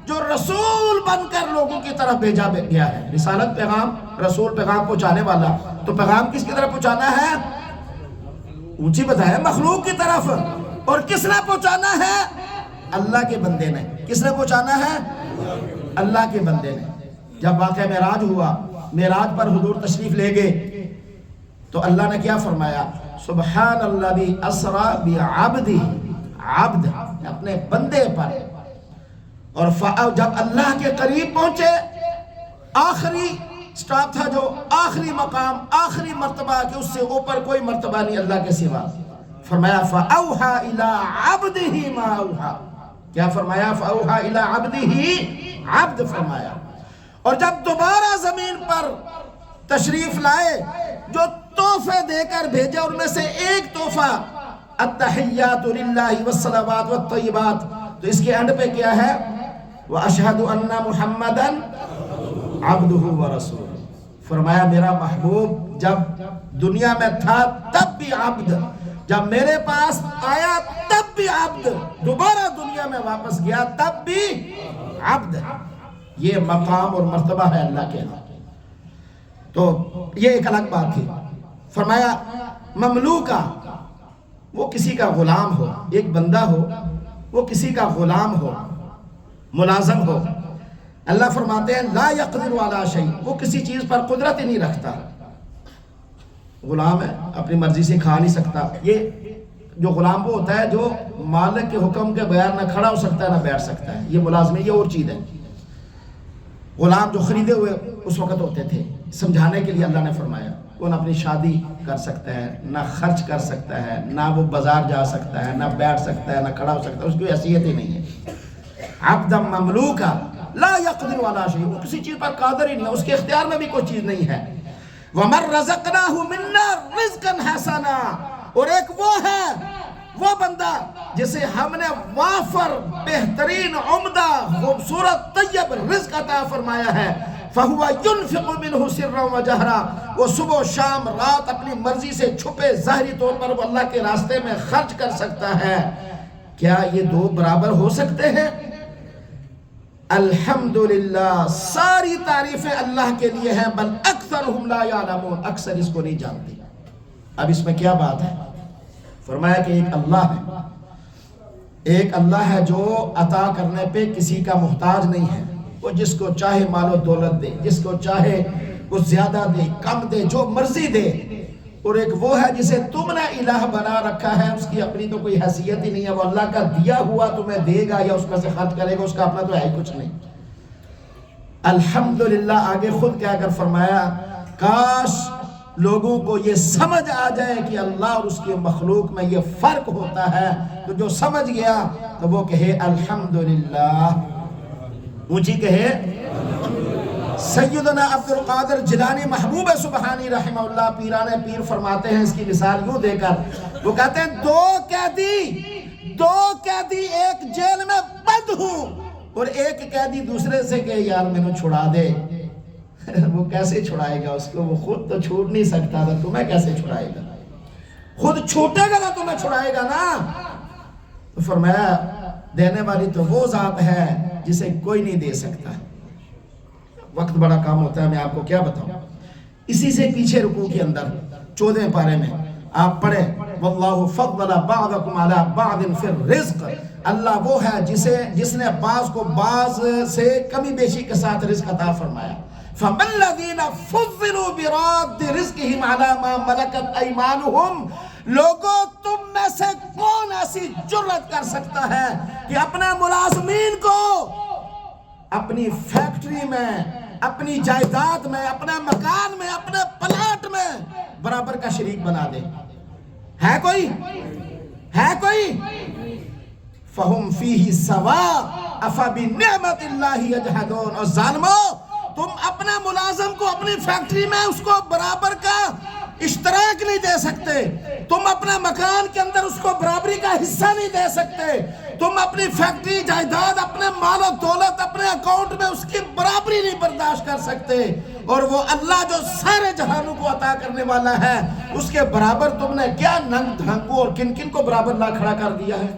جو رسول بن کر لوگوں کی طرف بھیجا گیا ہے۔ رسالت پیغام، رسول پیغام پہنچانے والا، تو پیغام کس کی طرف پہنچانا ہے؟ اونچی بتایا، مخلوق کی طرف۔ اور کس نے پہنچانا ہے؟ اللہ کے بندے نے۔ کس نے پہنچانا ہے؟ اللہ کے بندے نے۔ جب واقعہ معراج ہوا، معراج پر حضور تشریف لے گئے تو اللہ نے کیا فرمایا؟ سبحان الذی اسری بعبدہ، عبد اپنے بندے پر۔ اور جب اللہ کے قریب پہنچے، آخری سٹاپ تھا، جو آخری مقام، آخری مرتبہ کہ اس سے اوپر کوئی مرتبہ نہیں اللہ کے سوا، فرمایا فَأَوْحَى إِلَىٰ عَبْدِهِ مَا أَوْحَى۔ کیا فرمایا؟ فَأَوْحَى إِلَىٰ عَبْدِهِ، عبد فرمایا۔ اور جب دوبارہ زمین پر تشریف لائے، جو تحفے دے کر بھیجے ان میں سے ایک تحفہ التحیات للہ والصلوات والطیبات، تو اس کے اینڈ پہ کیا ہے؟ وَأَشْهَدُ أَنَّ مُحَمَّدًا عَبْدُهُ وَرَسُولُهُ، فرمایا میرا محبوب جب دنیا میں تھا تب بھی عبد، جب میرے پاس آیا تب بھی عبد، دوبارہ دنیا میں واپس گیا تب بھی عبد۔ یہ مقام اور مرتبہ ہے اللہ کے ہاں۔ تو یہ ایک الگ بات تھی۔ فرمایا مملوکہ، وہ کسی کا غلام ہو، ایک بندہ ہو وہ کسی کا غلام ہو، ملازم ہو۔ اللہ فرماتے ہیں لا یقدر علی شیء، وہ کسی چیز پر قدرت ہی نہیں رکھتا۔ غلام ہے، اپنی مرضی سے کھا نہیں سکتا۔ یہ جو غلام وہ ہوتا ہے جو مالک کے حکم کے بغیر نہ کھڑا ہو سکتا ہے نہ بیٹھ سکتا ہے، یہ ملازم ہے، یہ اور چیز ہے۔ غلام جو خریدے ہوئے اس وقت ہوتے تھے، سمجھانے کے لیے اللہ نے فرمایا وہ نہ اپنی شادی کر سکتا ہے، نہ خرچ کر سکتا ہے، نہ وہ بازار جا سکتا ہے، نہ بیٹھ سکتا ہے، نہ کھڑا ہو سکتا ہے، اس کی حیثیت ہی نہیں ہے۔ عبدا مملوکا لا یقدر علی شیء، وہ کسی چیز پر قادر ہی نہیں ہے، اس کے اختیار میں بھی کوئی چیز نہیں ہے۔ وَمَن رَزَقْنَاهُ مِنَّا رِزْقًا حَسَنًا، اور ایک وہ ہے، وہ بندہ جسے ہم نے وافر، بہترین، عمدہ، خوبصورت، طیب رزق عطا فرمایا ہے، فَهُوَ يُنْفِقُ مِنْهُ سِرًّا وَجَهْرًا، وہ صبح و شام رات اپنی مرضی سے چھپے ظاہری طور پر وہ اللہ کے راستے میں خرچ کر سکتا ہے۔ کیا یہ دو برابر ہو سکتے ہیں؟ الحمدللہ، ساری تعریفیں اللہ کے لیے ہیں، بل اکثرہم لا یعلمون، اکثر اس کو نہیں جانتے۔ اب اس میں کیا بات ہے؟ فرمایا کہ ایک اللہ ہے، ایک اللہ ہے جو عطا کرنے پہ کسی کا محتاج نہیں ہے، وہ جس کو چاہے مال و دولت دے، جس کو چاہے وہ زیادہ دے، کم دے، جو مرضی دے۔ اور ایک وہ ہے جسے تم نے الہ بنا رکھا ہے، اس کی اپنی تو کوئی حیثیت ہی نہیں ہے، وہ اللہ کا دیا ہوا تمہیں دے گا یا اس میں سے خرچ کرے گا، اس کا اپنا تو ہے ہی کچھ نہیں۔ الحمدللہ آگے خود کہہ کر فرمایا کاش لوگوں کو یہ سمجھ آ جائے کہ اللہ اور اس کی مخلوق میں یہ فرق ہوتا ہے، تو جو سمجھ گیا تو وہ کہے الحمدللہ، اونچی کہے۔ سیدنا عبد القادر جیلانی محبوب سبحانی رحمہ اللہ پیران پیر فرماتے ہیں اس کی مثال یوں دے کر، وہ کہتے ہیں دو قیدی ایک جیل میں بند ہوں اور ایک قیدی دوسرے سے کہ یار میں نے چھڑا دے، وہ کیسے چھڑائے گا اس کو؟ وہ خود تو چھوٹ نہیں سکتا تھا، تمہیں کیسے چھڑائے گا؟ خود چھوٹے گا نا تمہیں چھڑائے گا نا۔ تو فرمایا دینے والی تو وہ ذات ہے جسے کوئی نہیں دے سکتا۔ وقت بڑا کام ہوتا ہے، میں آپ کو کیا بتاؤں۔ اسی سے پیچھے رکوع کے اندر 14 پارے میں آپ پڑھیں واللہ فضل بعضکم علی بعض فی الرزق، اللہ وہ ہے جس نے بعض کو بعض سے کمی بیشی کے ساتھ رزق عطا فرمایا۔ فَمَا الَّذِينَ فُضِّلُوا بِرَادِّ رِزْقِهِمْ عَلَى مَا مَلَكَتْ أَيْمَانُهُمْ، لوگوں تم میں سے کون ایسی جرت کر سکتا ہے کہ اپنے ملازمین کو اپنی فیکٹری میں، اپنی جائیداد میں، اپنے مکان میں، اپنے پلاٹ میں برابر کا شریک بنا دے؟ ہے کوئی؟ ہے کوئی؟ فَهُمْ فِيهِ سَوَاءٌ أَفَبِنِعْمَةِ اللَّهِ يَجْحَدُونَ، اور ظالمو تم اپنے ملازم کو اپنی فیکٹری میں اس کو برابر کا اشتراک نہیں دے سکتے، تم اپنے مکان کے اندر اس کو برابری کا حصہ نہیں دے سکتے، تم اپنی فیکٹری، جائیداد، اپنے مال و دولت، اپنے اکاؤنٹ میں اس کی برابری نہیں برداشت کر سکتے، اور وہ اللہ جو سارے جہانوں کو عطا کرنے والا ہے اس کے برابر تم نے کیا ننگ دھنگو اور کن کن کو برابر لا کھڑا کر دیا ہے؟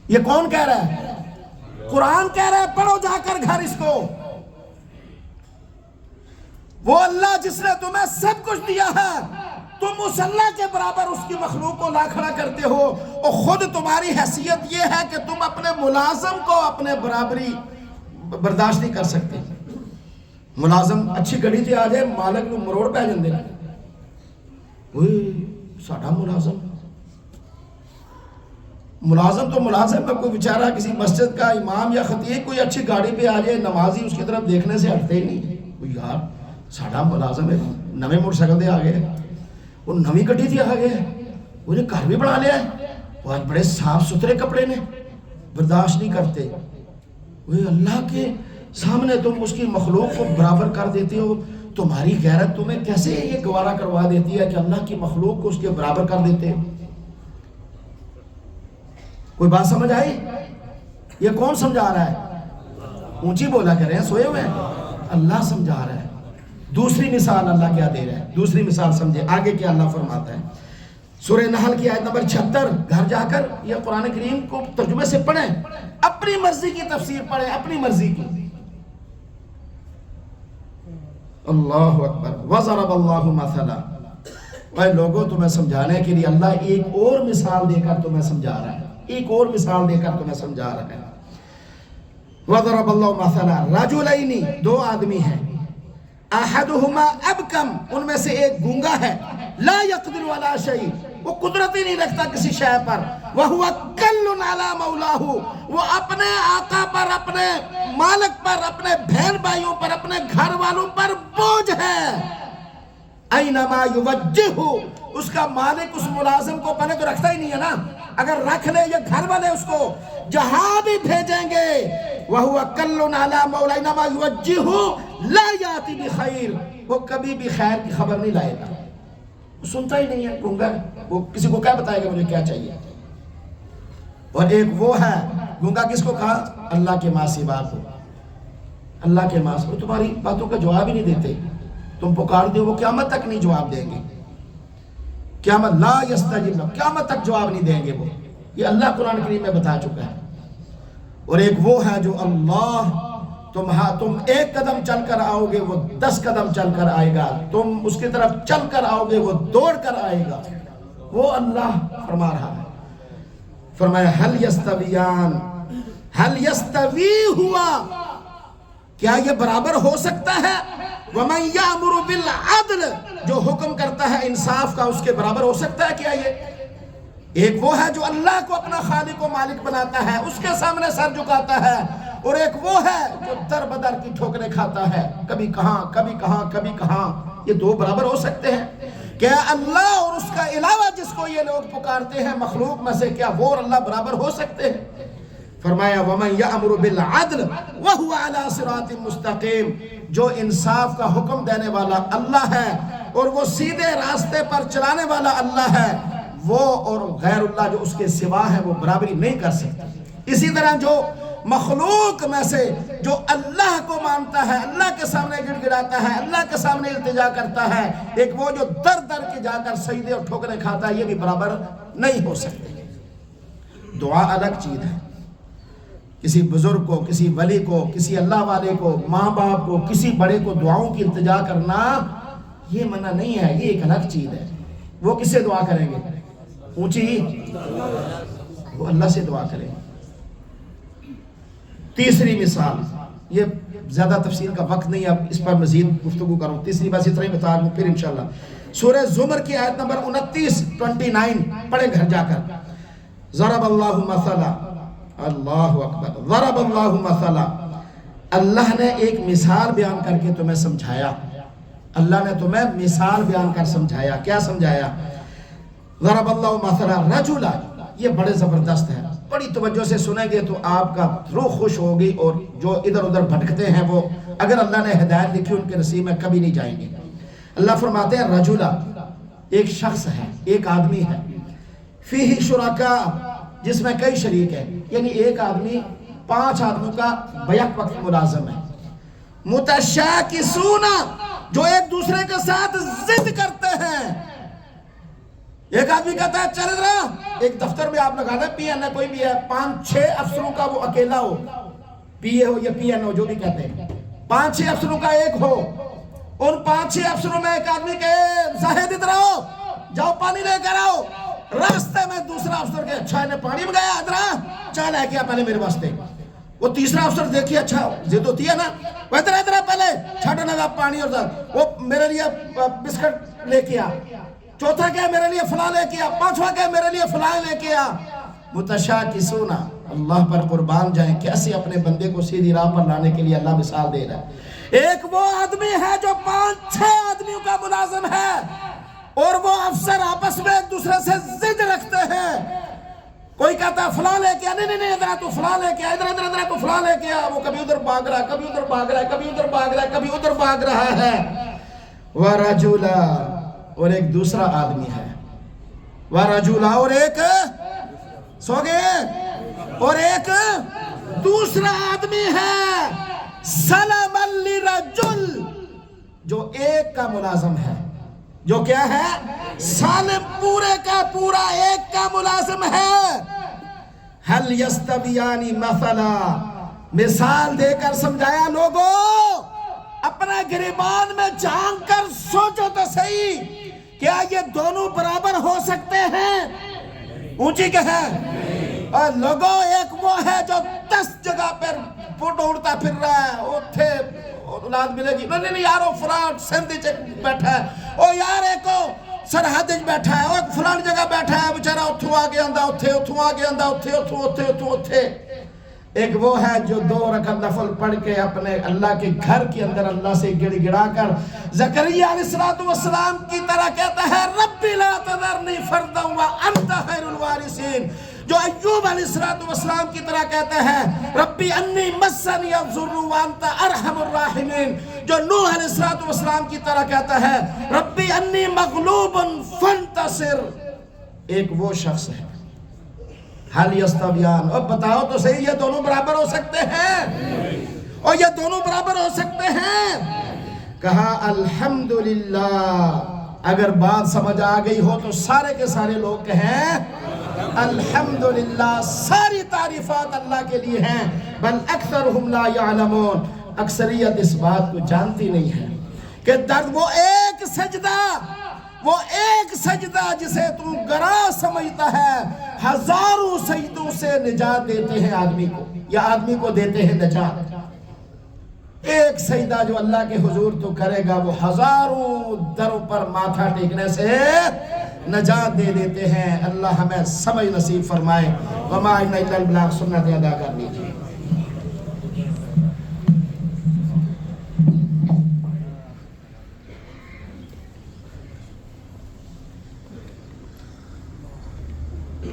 یہ کون کہہ رہا ہے؟ قرآن کہہ رہا ہے، پڑھو جا کر گھر اس کو۔ وہ اللہ جس نے تمہیں سب کچھ دیا ہے، تم اس اللہ کے برابر اس کی مخلوق کو لا کھڑا کرتے ہو، اور خود تمہاری حیثیت یہ ہے کہ تم اپنے ملازم کو اپنے برابری برداشت نہیں کر سکتے۔ ملازم اچھی گڑی تے آ جائے، مالک کو مروڑ پہ جاندے، اوہ ساڈا ملازم تو ملازم ہے، کوئی بیچارہ کسی مسجد کا امام یا خطیب کوئی اچھی گاڑی پہ آ جائے، نمازی اس کی طرف دیکھنے سے ہٹتے ہی نہیں۔ وہ یار ساڈا ملازم ہے، نویں موٹر سائیکل دے آ گئے، وہ نویں گڈی تھی آ گئے، وہ نے گھر بھی بنا لیا ہے، وہ آج بڑے صاف ستھرے کپڑے نے، برداشت نہیں کرتے۔ وہ اللہ کے سامنے تم اس کی مخلوق کو برابر کر دیتے ہو، تمہاری غیرت تمہیں کیسے یہ گوارا کروا دیتی ہے کہ اللہ کی مخلوق کو اس کے برابر کر دیتے ہو؟ کوئی بات سمجھ آئی؟ یہ کون سمجھا رہا ہے؟ اونچی بولا کریں، سوئے ہوئے ہیں، اللہ سمجھا رہا ہے۔ دوسری مثال اللہ کیا دے رہا ہے، دوسری مثال سمجھے آگے کیا اللہ فرماتا ہے۔ سورہ نحل کی آیت نمبر 76، گھر جا کر یہ قرآن کریم کو ترجمے سے پڑھیں، اپنی مرضی کی تفسیر پڑھیں، اپنی مرضی کی۔ اللہ اکبر۔ وَضَرَبَ اللَّهُ مَثَلًا، اے لوگوں تمہیں سمجھانے کے لیے اللہ ایک اور مثال دے کر تمہیں سمجھا رہا ہے، ایک اور مثال دے کر تمہیں سمجھا رہا ہے۔ وَضَرَبَ اللَّهُ مَثَلًا رَجُلَيْنِ، دو آدمی ہیں، احدهما ابکم، ان میں سے ایک گونگا ہے، لا يقدر على شيء، وہ قدرت ہی نہیں رکھتا کسی شے پر، وَهُوَ كَلٌّ عَلَى مَوْلَاهُ، وہ اپنے آقا پر، اپنے مالک پر، اپنے بہن بھائیوں پر، اپنے گھر والوں پر بوجھ ہے۔ اینما یوجہہ، اس کا مالک اس ملازم کو پہلے تو رکھتا ہی نہیں ہے نا، اگر رکھ لے یہ گھر والے اس کو جہاں بھی بھیجیں گے، وَهُوَ كَلٌّ عَلَى مَوْلَاهُ اینما یوجہہ لا یاتی بخیر، وہ کبھی بھی خیر کی خبر نہیں لائے گا، سنتا ہی نہیں ہے، گونگا، وہ کسی کو کیا بتائے گا مجھے کیا چاہیے۔ اور ایک وہ ہے گونگا، کس کو کہا؟ اللہ کے ماں سوا کو، اللہ کے ماں سوا، تمہاری باتوں کا جواب ہی نہیں دیتے، تم پکارتے ہو وہ قیامت تک نہیں جواب دیں گے، قیامت لا یستجیب لہم، قیامت تک جواب نہیں دیں گے وہ، یہ اللہ قرآن کریم میں بتا چکا ہے۔ اور ایک وہ ہے جو اللہ، تم ایک قدم چل کر آؤ گے وہ 10 قدم چل کر آئے گا، تم اس کی طرف چل کر آؤ گے وہ دوڑ کر آئے گا، وہ اللہ فرما رہا ہے۔ فرمایا ہل یستویان، ہل یستوی ہوا، کیا یہ برابر ہو سکتا ہے؟ وَمَنْ يَأْمُرُ بِالْعَدْلِ، جو حکم کرتا ہے انصاف کا، اس کے برابر ہو سکتا ہے کیا یہ؟ ایک وہ ہے جو اللہ کو اپنا خالق و مالک بناتا ہے، اس کے سامنے سر جھکاتا ہے، اور ایک وہ ہے جو در بدر کی ٹھوکریں کھاتا ہے، کبھی کہاں کبھی کہاں کبھی کہاں۔ یہ دو برابر ہو سکتے ہیں کیا؟ اللہ اور اس کا علاوہ جس کو یہ لوگ پکارتے ہیں مخلوق میں سے، کیا وہ اور اللہ برابر ہو سکتے ہیں؟ فرمایا وَمَنْ يَأْمُرُ بِالْعَدْلِ وَهُوَ عَلَى صِرَاطٍ مُسْتَقِيمٍ، جو انصاف کا حکم دینے والا اللہ ہے اور وہ سیدھے راستے پر چلانے والا اللہ ہے، وہ اور غیر اللہ جو اس کے سوا ہے وہ برابری نہیں کر سکتا۔ اسی طرح جو مخلوق میں سے جو اللہ کو مانتا ہے، اللہ کے سامنے گڑ گڑاتا ہے، اللہ کے سامنے التجا کرتا ہے، ایک وہ جو در در کے جا کر سجدے اور ٹھوکریں کھاتا ہے، یہ بھی برابر نہیں ہو سکتے۔ دعا الگ چیز ہے، کسی بزرگ کو، کسی ولی کو، کسی اللہ والے کو، ماں باپ کو، کسی بڑے کو دعاؤں کی التجا کرنا یہ منع نہیں ہے، یہ ایک الگ چیز ہے۔ وہ کس سے دعا کریں گے؟ اونچی، وہ اللہ سے دعا کریں گے۔ تیسری مثال، یہ زیادہ تفصیل کا وقت نہیں، اب اس پر مزید گفتگو کروں، تیسری بات اتنا ہی بتا دوں پھر انشاءاللہ۔ سورہ زمر کی آیت نمبر 29 پڑھیں گھر جا کر۔ ضرب اللہ مثلا، اللہ اکبر، ضرب اللہ مثلا، اللہ نے ایک مثال بیان کر کے تمہیں سمجھایا، اللہ نے تمہیں مثال بیان کر سمجھایا۔ کیا سمجھایا؟ ضرب اللہ مثلا رجلا، یہ بڑے زبردست ہے، بڑی توجہ سے سنیں گے تو آپ کا روح خوش ہوگی، اور جو ادھر ادھر بھٹکتے ہیں وہ اگر اللہ نے ہدایت لکھی ان کے نصیب میں کبھی نہیں جائیں گے۔ اللہ فرماتے ہیں رجلا، ایک شخص ہے، ایک آدمی ہے، فیہ شرکاء، جس میں کئی شریک ہیں، یعنی ایک آدمی 5 آدمیوں کا بیک وقت ملازم ہے، متشاکسون، جو ایک دوسرے کے ساتھ ضد کرتے ہیں۔ ایک آدمی کہتا ہے چل رہا، ایک دفتر میں آپ لگا دیں پی این اے کوئی بھی ہے، 5-6 افسروں کا وہ اکیلا ہو، پی اے ہو یا پی این او جو بھی کہتے ہیں، 5-6 افسروں کا ایک ہو، ان 5-6 افسروں میں ایک آدمی کہے زاہد ادھر آؤ، جاؤ پانی لے کر آؤ، راستے میں دوسرا افسر کہ اچھا انہیں پانی منگایا، ادھر آ چاہ لے کے پہلے میرے واسطے۔ وہ تیسرا افسر دیکھیے اچھا ضد ہوتی ہے نا، وہ ادھر پہلے چھاٹا لگا پانی، اور وہ میرے لیے بسکٹ لے کے آ، چوتھا کہے میرے لیے فلاں لے کے آ، 5واں کہے میرے لیے فلاں لے کے آ۔ متشاکسون، اللہ پر قربان جائیں کیسے اپنے بندے کو سیدھی راہ پر لانے کے لیے اللہ مثال دے رہا ہے۔ ایک وہ آدمی ہے جو 5-6 آدمیوں کا ملازم ہے، اور وہ افسر آپس میں ایک دوسرے سے ضد رکھتے ہیں، کوئی کہتا ہے فلاں لے کے آ، نہیں ادھر تو فلاں لے کے آ، ادھر تو فلاں لے کے آ، وہ کبھی ادھر بھاگ رہا ہے، کبھی ادھر بھاگ رہا ہے، کبھی ادھر بھاگ رہا ہے، کبھی ادھر بھاگ رہا ہے۔ وَرَجُلًا، اور ایک دوسرا آدمی ہے، وَرَجُلًا، اور ایک سو گئے، اور ایک دوسرا آدمی ہے سلم لرجل، جو ایک کا ملازم ہے، جو کیا ہے؟ سالم پورے کا پورا ایک کا ملازم ہے۔ حل یستویان مثلا، مثال دے کر سمجھایا لوگوں اپنا گریبان میں جھانک کر سوچو تو صحیح، کیا یہ دونوں برابر ہو سکتے ہیں؟ اونچی کہ ہے؟ اور لوگوں ایک وہ ہے جو 10 جگہ پر فوٹو اڑتا پھر رہا ہے، اوتھے اولاد ملے گی، نہیں یارو فلان سندھی بیٹھا ہے، او یار ایکو سرحد بیٹھا ہے، او فلان جگہ بیٹھا ہے، بچارہ اتھو آگے اندہ اتھے۔ ایک وہ ہے جو 2 رکعت نفل پڑھ کے اپنے اللہ کے گھر کے اندر اللہ سے گڑ گڑا کر زکریا علیہ السلام کی طرح کہتا ہے ربی لا تذرنی فردا وانت خیر الوارثین، جو ایوب علیہ السلام کی طرح کہتا ہے ربی انی مسنی الضر وانت ارحم الراحمین، جو نوح علیہ السلام کی طرح کہتا ہے ربی انی مغلوب فانتصر۔ ایک وہ شخص ہے حل یستویان، اب بتاؤ تو صحیح یہ دونوں برابر ہو سکتے ہیں؟ اور یہ دونوں برابر ہو سکتے ہیں؟ کہا الحمدللہ۔ اگر بات سمجھ آ گئی ہو تو سارے کے سارے لوگ کہیں الحمدللہ، ساری تعریفات اللہ کے لیے ہیں، بل اکثرہم لا یعلمون، اکثریت اس بات کو جانتی نہیں ہے کہ درد وہ ایک سجدہ جسے تم گراں سمجھتا ہے ہزاروں سجدوں سے نجات دیتے ہیں آدمی کو، یا آدمی کو دیتے ہیں نجات۔ ایک سجدہ جو اللہ کے حضور تو کرے گا وہ ہزاروں دروں پر ماتھا ٹیکنے سے نجات دے دیتے ہیں۔ اللہ ہمیں سمجھ نصیب فرمائے۔ وما الا البلاغ، سنت ادا کر لیجیے۔